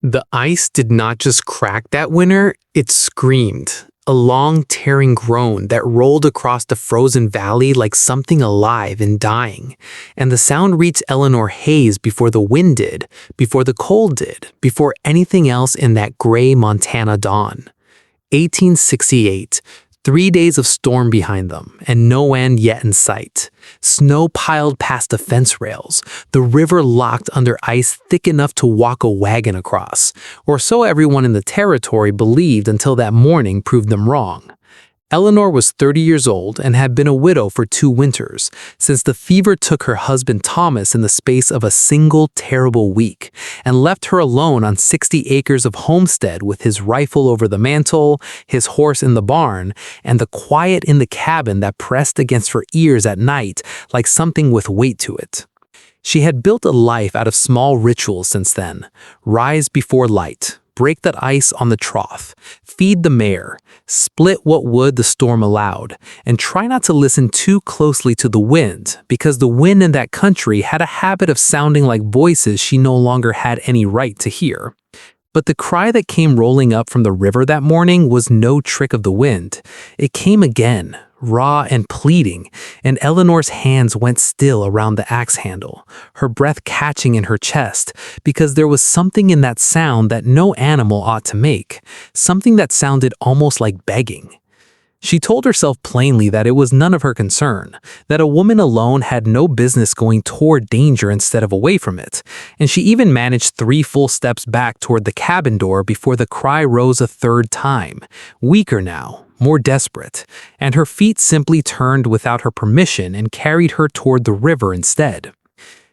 The ice did not just crack that winter, it screamed. A long, tearing groan that rolled across the frozen valley like something alive and dying. And the sound reached Eleanor Hayes before the wind did, before the cold did, before anything else in that gray Montana dawn. 1868. 3 days of storm behind them, and no end yet in sight. Snow piled past the fence rails, the river locked under ice thick enough to walk a wagon across, or so everyone in the territory believed until that morning proved them wrong. Eleanor was 30 years old and had been a widow for 2 winters, since the fever took her husband Thomas in the space of a single terrible week, and left her alone on 60 acres of homestead with his rifle over the mantle, his horse in the barn, and the quiet in the cabin that pressed against her ears at night like something with weight to it. She had built a life out of small rituals since then. Rise before light. Break that ice on the trough, feed the mare, split what wood the storm allowed, and try not to listen too closely to the wind, because the wind in that country had a habit of sounding like voices she no longer had any right to hear. But the cry that came rolling up from the river that morning was no trick of the wind. It came again, raw and pleading, and Eleanor's hands went still around the axe handle, her breath catching in her chest, because there was something in that sound that no animal ought to make, something that sounded almost like begging. She told herself plainly that it was none of her concern, that a woman alone had no business going toward danger instead of away from it, and she even managed 3 full steps back toward the cabin door before the cry rose a 3rd time, weaker now, more desperate, and her feet simply turned without her permission and carried her toward the river instead.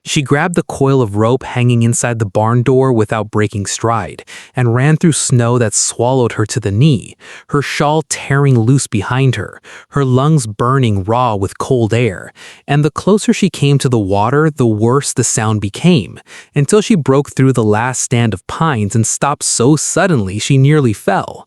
She grabbed the coil of rope hanging inside the barn door without breaking stride, and ran through snow that swallowed her to the knee, her shawl tearing loose behind her, her lungs burning raw with cold air, and the closer she came to the water, the worse the sound became, until she broke through the last stand of pines and stopped so suddenly she nearly fell.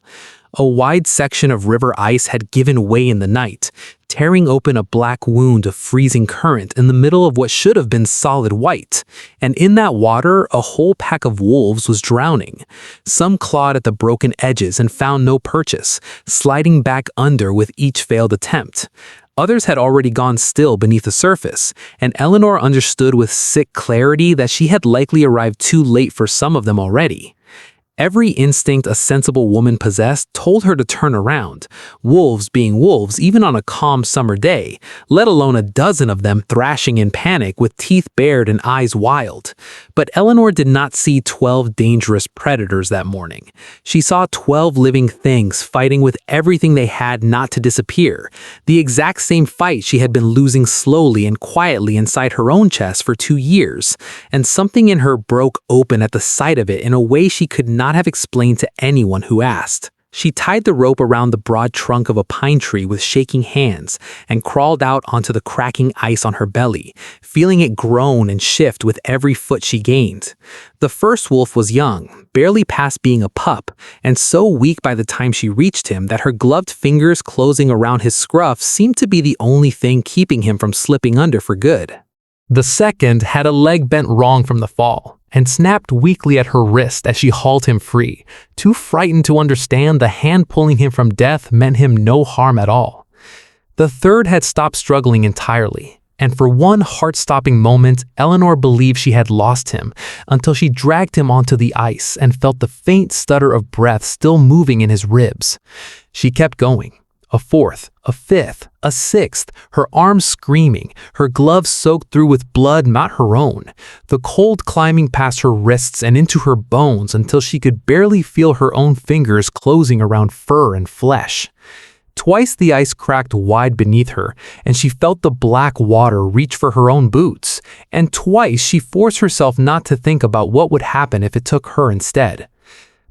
A wide section of river ice had given way in the night, tearing open a black wound of freezing current in the middle of what should have been solid white, and in that water a whole pack of wolves was drowning. Some clawed at the broken edges and found no purchase, sliding back under with each failed attempt. Others had already gone still beneath the surface, and Eleanor understood with sick clarity that she had likely arrived too late for some of them already. Every instinct a sensible woman possessed told her to turn around, wolves being wolves even on a calm summer day, let alone a dozen of them thrashing in panic with teeth bared and eyes wild. But Eleanor did not see 12 dangerous predators that morning. She saw 12 living things fighting with everything they had not to disappear, the exact same fight she had been losing slowly and quietly inside her own chest for 2 years, and something in her broke open at the sight of it in a way she could not have explained to anyone who asked. She tied the rope around the broad trunk of a pine tree with shaking hands and crawled out onto the cracking ice on her belly, feeling it groan and shift with every foot she gained. The first wolf was young, barely past being a pup, and so weak by the time she reached him that her gloved fingers closing around his scruff seemed to be the only thing keeping him from slipping under for good. The second had a leg bent wrong from the fall, and snapped weakly at her wrist as she hauled him free, too frightened to understand the hand pulling him from death meant him no harm at all. The third had stopped struggling entirely, and for one heart-stopping moment, Eleanor believed she had lost him, until she dragged him onto the ice and felt the faint stutter of breath still moving in his ribs. She kept going. A 4th, a 5th, a 6th, her arms screaming, her gloves soaked through with blood not her own, the cold climbing past her wrists and into her bones until she could barely feel her own fingers closing around fur and flesh. Twice the ice cracked wide beneath her, and she felt the black water reach for her own boots, and twice she forced herself not to think about what would happen if it took her instead.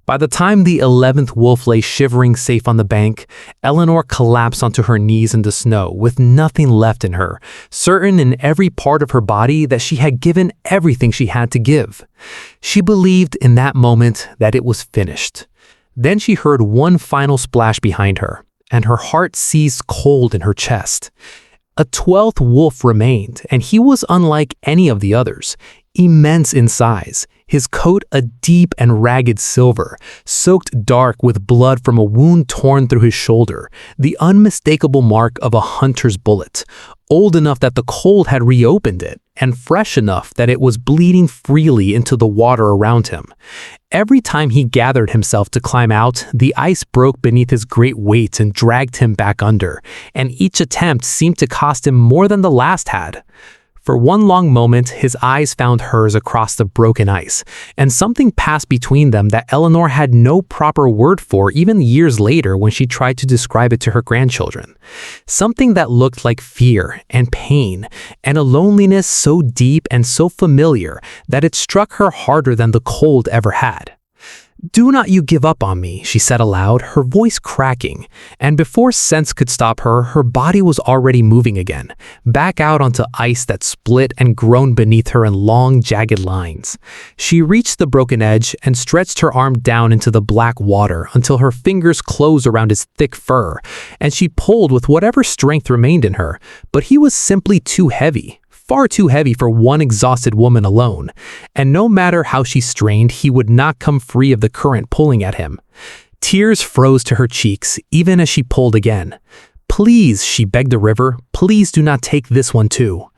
By the time the 11th wolf lay shivering safe on the bank, Eleanor collapsed onto her knees in the snow with nothing left in her, certain in every part of her body that she had given everything she had to give. She believed in that moment that it was finished. Then she heard one final splash behind her, and her heart seized cold in her chest. A 12th wolf remained, and he was unlike any of the others, immense in size, his coat a deep and ragged silver, soaked dark with blood from a wound torn through his shoulder, the unmistakable mark of a hunter's bullet, old enough that the cold had reopened it, and fresh enough that it was bleeding freely into the water around him. Every time he gathered himself to climb out, the ice broke beneath his great weight and dragged him back under, and each attempt seemed to cost him more than the last had. For one long moment, his eyes found hers across the broken ice, and something passed between them that Eleanor had no proper word for even years later when she tried to describe it to her grandchildren. Something that looked like fear and pain, and a loneliness so deep and so familiar that it struck her harder than the cold ever had. "Do not you give up on me," she said aloud, her voice cracking, and before sense could stop her, her body was already moving again, back out onto ice that split and groaned beneath her in long, jagged lines. She reached the broken edge and stretched her arm down into the black water until her fingers closed around his thick fur, and she pulled with whatever strength remained in her, but he was simply too heavy. Far too heavy for one exhausted woman alone, and no matter how she strained, he would not come free of the current pulling at him. Tears froze to her cheeks, even as she pulled again. "Please," she begged the river, "please do not take this one too."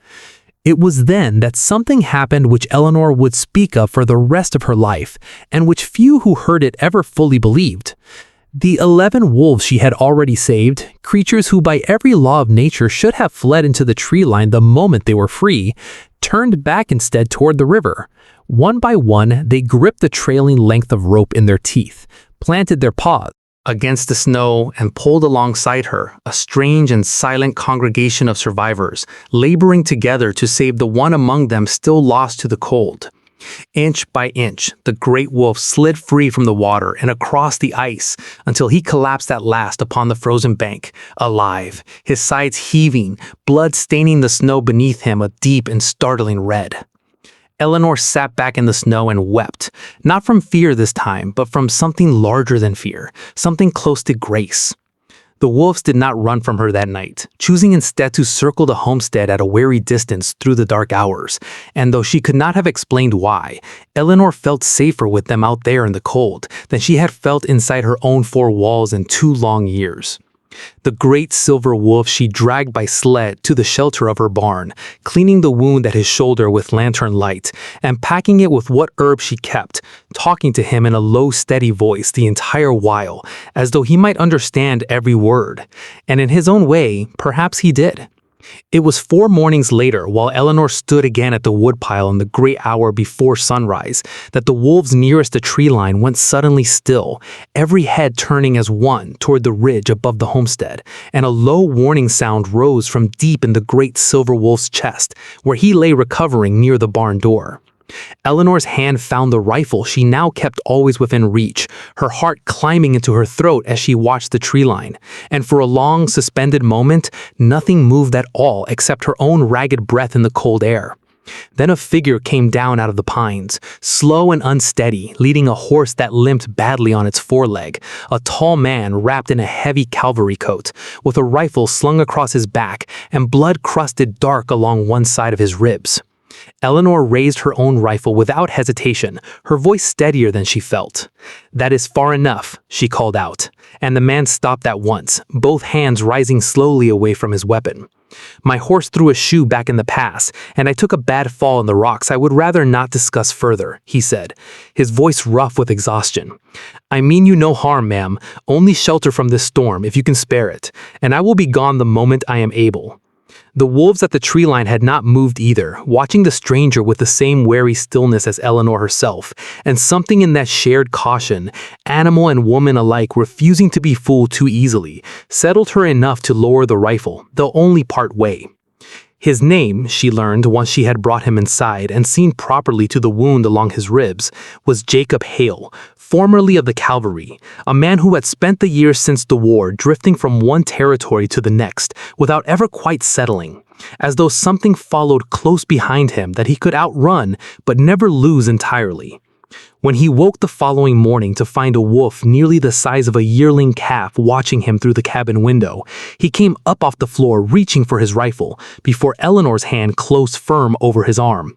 It was then that something happened which Eleanor would speak of for the rest of her life, and which few who heard it ever fully believed. The 11 wolves she had already saved, creatures who by every law of nature should have fled into the tree line the moment they were free, turned back instead toward the river. One by one, they gripped the trailing length of rope in their teeth, planted their paws against the snow, and pulled alongside her, a strange and silent congregation of survivors, laboring together to save the one among them still lost to the cold. Inch by inch, the great wolf slid free from the water and across the ice until he collapsed at last upon the frozen bank, alive, his sides heaving, blood staining the snow beneath him a deep and startling red. Eleanor sat back in the snow and wept, not from fear this time, but from something larger than fear, something close to grace. The wolves did not run from her that night, choosing instead to circle the homestead at a wary distance through the dark hours, and though she could not have explained why, Eleanor felt safer with them out there in the cold than she had felt inside her own four walls in 2 long years. The great silver wolf she dragged by sled to the shelter of her barn, cleaning the wound at his shoulder with lantern light, and packing it with what herbs she kept, talking to him in a low, steady voice the entire while, as though he might understand every word. And in his own way, perhaps he did. It was 4 mornings later, while Eleanor stood again at the woodpile in the great hour before sunrise, that the wolves nearest the tree line went suddenly still, every head turning as one toward the ridge above the homestead, and a low warning sound rose from deep in the great silver wolf's chest, where he lay recovering near the barn door. Eleanor's hand found the rifle she now kept always within reach, her heart climbing into her throat as she watched the tree line, and for a long, suspended moment, nothing moved at all except her own ragged breath in the cold air. Then a figure came down out of the pines, slow and unsteady, leading a horse that limped badly on its foreleg, a tall man wrapped in a heavy cavalry coat, with a rifle slung across his back and blood crusted dark along one side of his ribs. Eleanor raised her own rifle without hesitation, her voice steadier than she felt. "That is far enough," she called out, and the man stopped at once, both hands rising slowly away from his weapon. "My horse threw a shoe back in the pass, and I took a bad fall in the rocks I would rather not discuss further," he said, his voice rough with exhaustion. "I mean you no harm, ma'am, only shelter from this storm if you can spare it, and I will be gone the moment I am able." The wolves at the tree line had not moved either, watching the stranger with the same wary stillness as Eleanor herself, and something in that shared caution, animal and woman alike refusing to be fooled too easily, settled her enough to lower the rifle, though only part way. His name, she learned once she had brought him inside and seen properly to the wound along his ribs, was Jacob Hale, formerly of the cavalry, a man who had spent the years since the war drifting from one territory to the next without ever quite settling, as though something followed close behind him that he could outrun but never lose entirely. When he woke the following morning to find a wolf nearly the size of a yearling calf watching him through the cabin window, he came up off the floor reaching for his rifle before Eleanor's hand closed firm over his arm.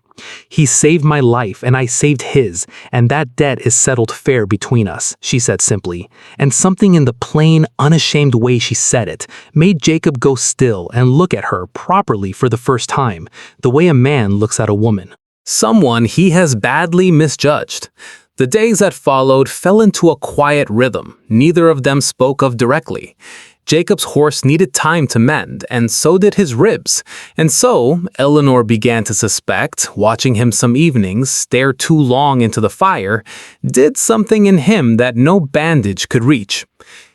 "He saved my life and I saved his, and that debt is settled fair between us," she said simply. And something in the plain, unashamed way she said it made Jacob go still and look at her properly for the first time, the way a man looks at a woman. Someone he has badly misjudged. The days that followed fell into a quiet rhythm neither of them spoke of directly. Jacob's horse needed time to mend, and so did his ribs. And so, Eleanor began to suspect, watching him some evenings stare too long into the fire, did something in him that no bandage could reach.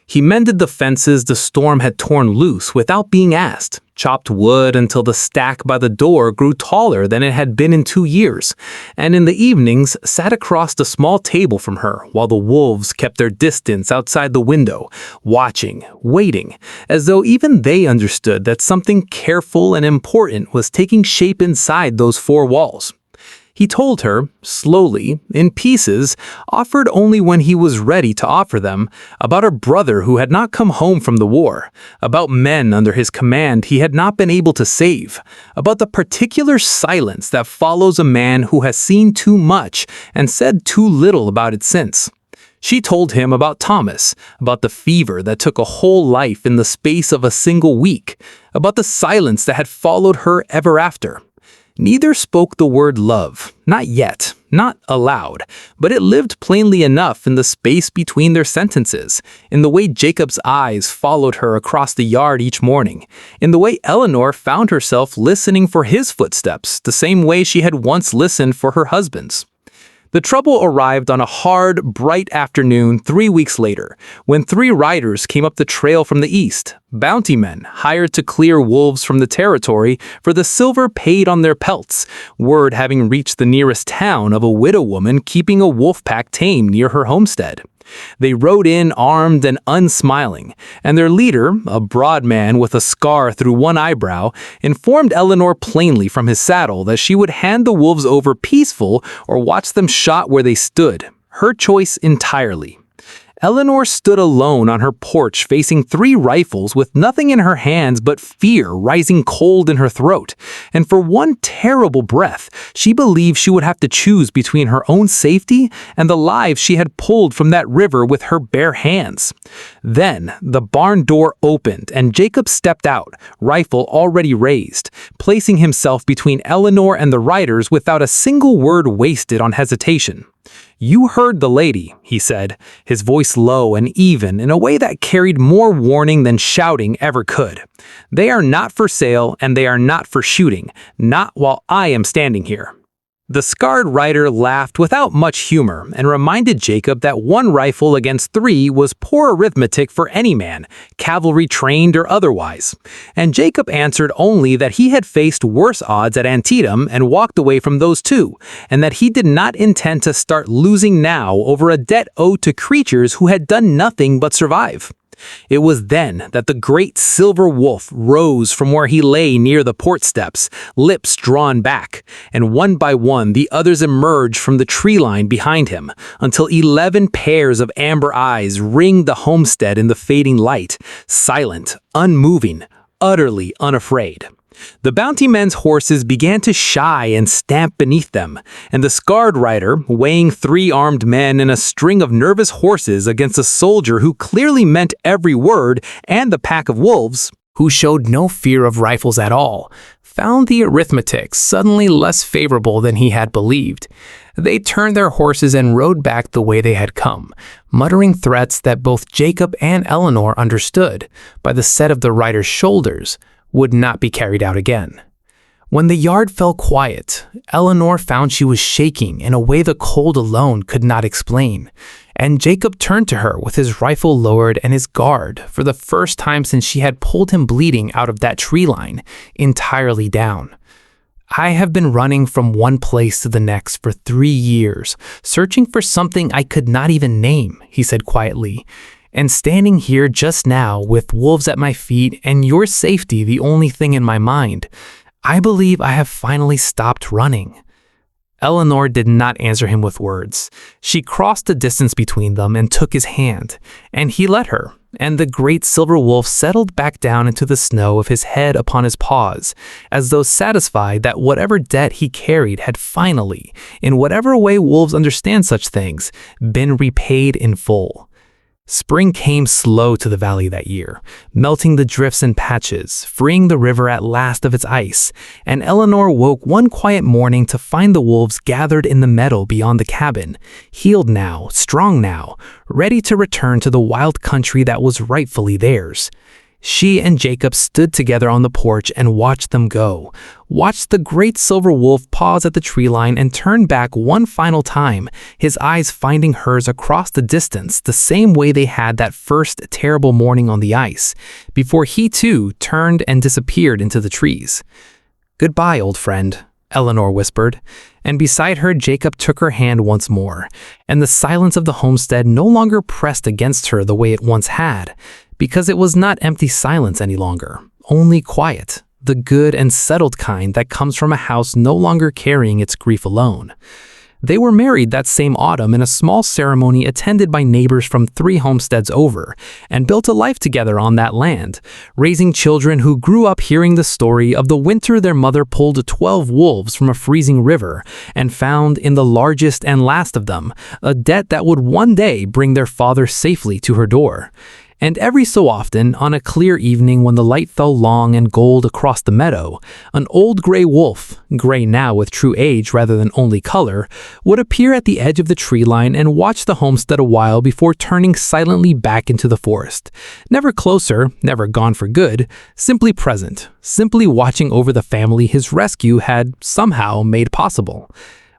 He mended the fences the storm had torn loose without being asked, chopped wood until the stack by the door grew taller than it had been in 2 years, and in the evenings sat across the small table from her while the wolves kept their distance outside the window, watching, waiting, as though even they understood that something careful and important was taking shape inside those 4 walls. He told her, slowly, in pieces, offered only when he was ready to offer them, about a brother who had not come home from the war, about men under his command he had not been able to save, about the particular silence that follows a man who has seen too much and said too little about it since. She told him about Thomas, about the fever that took a whole life in the space of a single week, about the silence that had followed her ever after. Neither spoke the word love, not yet, not aloud, but it lived plainly enough in the space between their sentences, in the way Jacob's eyes followed her across the yard each morning, in the way Eleanor found herself listening for his footsteps the same way she had once listened for her husband's. The trouble arrived on a hard, bright afternoon 3 weeks later, when 3 riders came up the trail from the east, bounty men hired to clear wolves from the territory for the silver paid on their pelts, word having reached the nearest town of a widow woman keeping a wolf pack tame near her homestead. They rode in armed and unsmiling, and their leader, a broad man with a scar through one eyebrow, informed Eleanor plainly from his saddle that she would hand the wolves over peaceful or watch them shot where they stood, her choice entirely. Eleanor stood alone on her porch facing 3 rifles with nothing in her hands but fear rising cold in her throat, and for one terrible breath, she believed she would have to choose between her own safety and the lives she had pulled from that river with her bare hands. Then, the barn door opened and Jacob stepped out, rifle already raised, placing himself between Eleanor and the riders without a single word wasted on hesitation. "You heard the lady," he said, his voice low and even in a way that carried more warning than shouting ever could. "They are not for sale and they are not for shooting, not while I am standing here." The scarred rider laughed without much humor and reminded Jacob that 1 rifle against 3 was poor arithmetic for any man, cavalry trained or otherwise. And Jacob answered only that he had faced worse odds at Antietam and walked away from those too, and that he did not intend to start losing now over a debt owed to creatures who had done nothing but survive. It was then that the great silver wolf rose from where he lay near the port steps, lips drawn back, and one by one the others emerged from the tree line behind him, until 11 pairs of amber eyes ringed the homestead in the fading light, silent, unmoving, utterly unafraid. The bounty men's horses began to shy and stamp beneath them, and the scarred rider, weighing 3 armed men and a string of nervous horses against a soldier who clearly meant every word, and the pack of wolves, who showed no fear of rifles at all, found the arithmetic suddenly less favorable than he had believed. They turned their horses and rode back the way they had come, muttering threats that both Jacob and Eleanor understood, by the set of the rider's shoulders, would not be carried out again. When the yard fell quiet, Eleanor found she was shaking in a way the cold alone could not explain, and Jacob turned to her with his rifle lowered and his guard, for the first time since she had pulled him bleeding out of that tree line, entirely down. "I have been running from one place to the next for 3 years, searching for something I could not even name," he said quietly. "And standing here just now with wolves at my feet and your safety the only thing in my mind, I believe I have finally stopped running." Eleanor did not answer him with words. She crossed the distance between them and took his hand, and he let her, and the great silver wolf settled back down into the snow with his head upon his paws, as though satisfied that whatever debt he carried had finally, in whatever way wolves understand such things, been repaid in full. Spring came slow to the valley that year, melting the drifts and patches, freeing the river at last of its ice, and Eleanor woke one quiet morning to find the wolves gathered in the meadow beyond the cabin, healed now, strong now, ready to return to the wild country that was rightfully theirs. She and Jacob stood together on the porch and watched them go, watched the great silver wolf pause at the tree line and turn back one final time, his eyes finding hers across the distance the same way they had that first terrible morning on the ice, before he too turned and disappeared into the trees. "Goodbye, old friend," Eleanor whispered, and beside her Jacob took her hand once more, and the silence of the homestead no longer pressed against her the way it once had, because it was not empty silence any longer, only quiet, the good and settled kind that comes from a house no longer carrying its grief alone. They were married that same autumn in a small ceremony attended by neighbors from 3 homesteads over, and built a life together on that land, raising children who grew up hearing the story of the winter their mother pulled 12 wolves from a freezing river and found in the largest and last of them a debt that would one day bring their father safely to her door. And every so often, on a clear evening when the light fell long and gold across the meadow, an old gray wolf, gray now with true age rather than only color, would appear at the edge of the tree line and watch the homestead a while before turning silently back into the forest. Never closer, never gone for good, simply present, simply watching over the family his rescue had somehow made possible.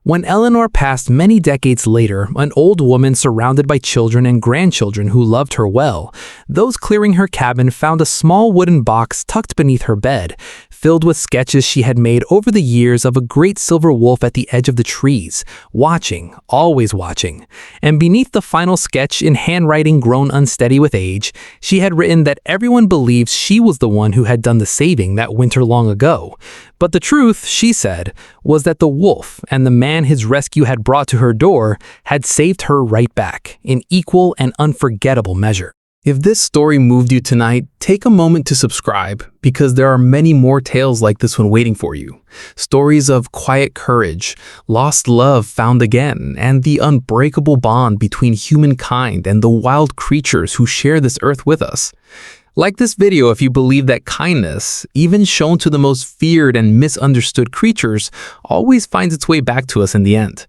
When Eleanor passed many decades later, an old woman surrounded by children and grandchildren who loved her well, those clearing her cabin found a small wooden box tucked beneath her bed, filled with sketches she had made over the years of a great silver wolf at the edge of the trees, watching, always watching. And beneath the final sketch, in handwriting grown unsteady with age, she had written that everyone believes she was the one who had done the saving that winter long ago. But the truth, she said, was that the wolf and the man his rescue had brought to her door had saved her right back, in equal and unforgettable measure. If this story moved you tonight, take a moment to subscribe, because there are many more tales like this one waiting for you. Stories of quiet courage, lost love found again, and the unbreakable bond between humankind and the wild creatures who share this earth with us. Like this video if you believe that kindness, even shown to the most feared and misunderstood creatures, always finds its way back to us in the end.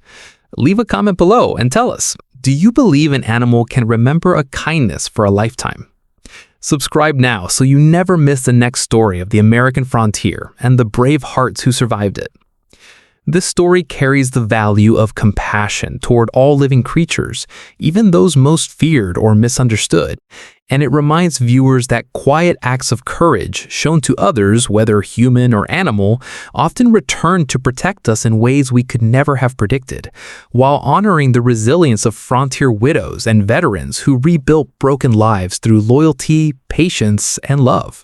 Leave a comment below and tell us, do you believe an animal can remember a kindness for a lifetime? Subscribe now so you never miss the next story of the American frontier and the brave hearts who survived it. This story carries the value of compassion toward all living creatures, even those most feared or misunderstood, and it reminds viewers that quiet acts of courage shown to others, whether human or animal, often return to protect us in ways we could never have predicted, while honoring the resilience of frontier widows and veterans who rebuilt broken lives through loyalty, patience, and love.